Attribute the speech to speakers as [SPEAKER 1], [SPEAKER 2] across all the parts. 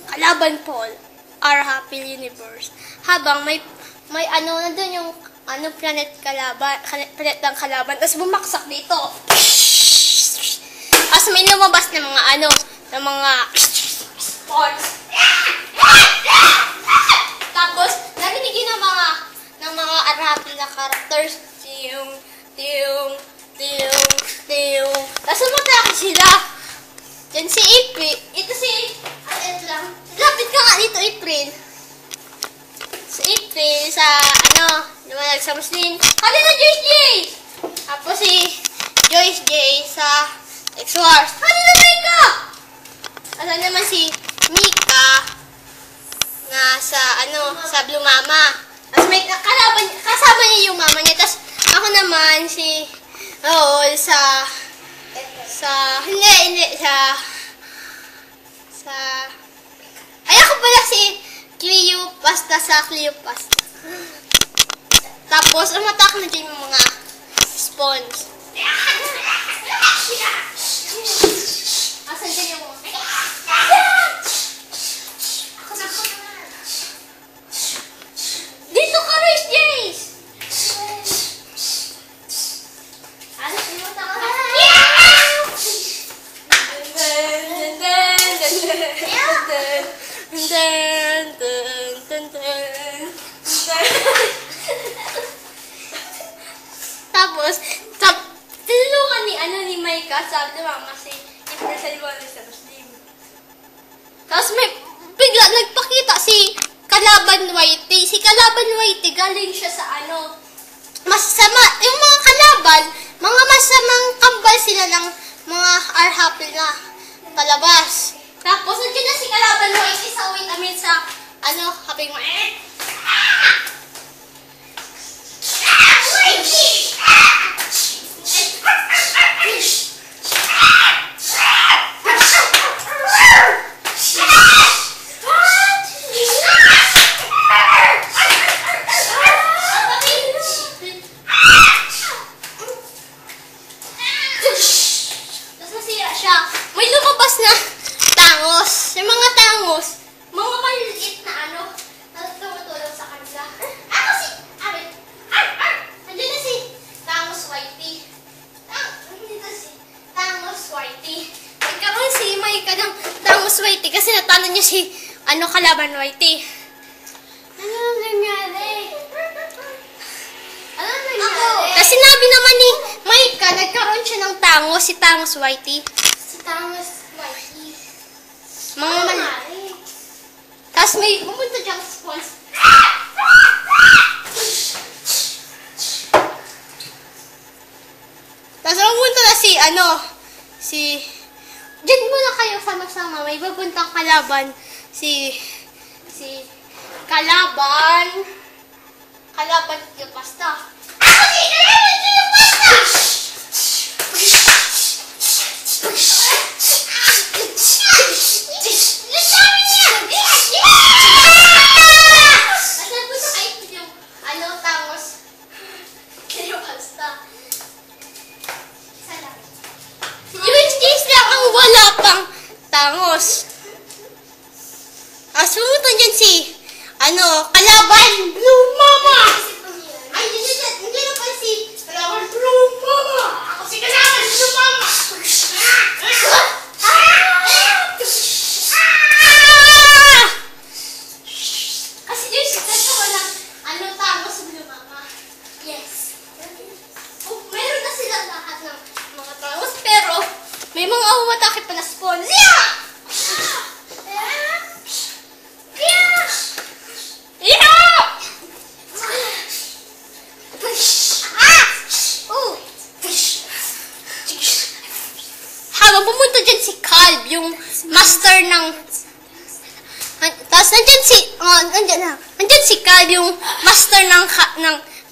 [SPEAKER 1] kalaban Paul, our happy universe. Habang may ano, nandun yung planet ng kalaban, tapos bumaksak dito. Tapos may lumabas ng mga spawns. Tapos, narinig yun ng mga unhappy na characters. Tapos umatake sila. Yan si April. Ito lang. Lapit ka nga dito, April. Si April sa, lumalag sa Muslim. Kanina Joyce J! Tapos si Joyce J sa X-Wars. Kanina Mika! Ano naman si Mika na sa Blue Mama. Tapos may kasama niya yung mama niya. Tapos ako naman si Raul ako pala si Cleopatra sa Cleopatra. Tapos umatak na dyan yung mga spawns. Asan dyan yung mga dito ka, Rice Jace! Tapos, tinulungan ni Micah, sabi mama si i-present mo sa Muslim. Tapos bigla nagpakita si Kalaban Whitey. Si Kalaban Whitey, galing siya sa masama. Yung mga kalaban, mga masamang kambal sila ng mga arhapil na palabas. Tapos, nandiyan na si Kalaban Whitey sa kaping mo. May lumabas na tangos. Yung mga tangos, mga maliliit na tumutulong sa kanila. Nandiyan na si Tangos Whitey. Nandito si Tangos Whitey. Nagkaroon si Micah ng Tangos Whitey kasi natalo niya si Kalaban Whitey. Ano nangyari? Kasi sinabi naman ni Micah, nagkaroon siya ng tangos, si Tangos Whitey. Tangos Whitey. Mga manari. Tapos may pumunta dyan sa spawns. Tapos pumunta na dyan muna kayo sama-sama. May pupuntang kalaban. Kalaban yung pasta. Ako si Kalaban yung pasta! Tangos. Sumunod dyan si Kalaban Blue Mama. Ay, hindi na pa si Kalaban Blue Mama. Ako si Kalaban Blue Mama. Kasi dyan si Kalaban ng Tangos Blue Mama. Yes. Meron na sila lahat ng mga tangos, pero may mga umatake pa na spawn. Habang pumunta dyan si Calb, yung master ng... Tapos nandyan si Calb, yung master ng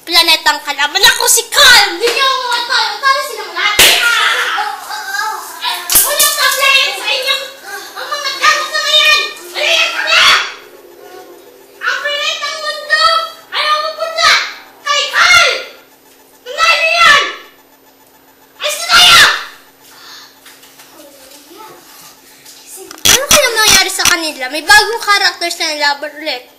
[SPEAKER 1] planetang kalaban. Ako si Calb! Hindi niya ako mga tayo. Tayo silang lahat. Walang problem sa inyong ang mga tangos na ngayon. Maliit na! Ang planetang mundo! Ayaw mapunta! Kay Calb! Tunahin niyo yan! Ayos na tayo! Ano kaya nangyari sa kanila. May bagong characters na nalaban ulit.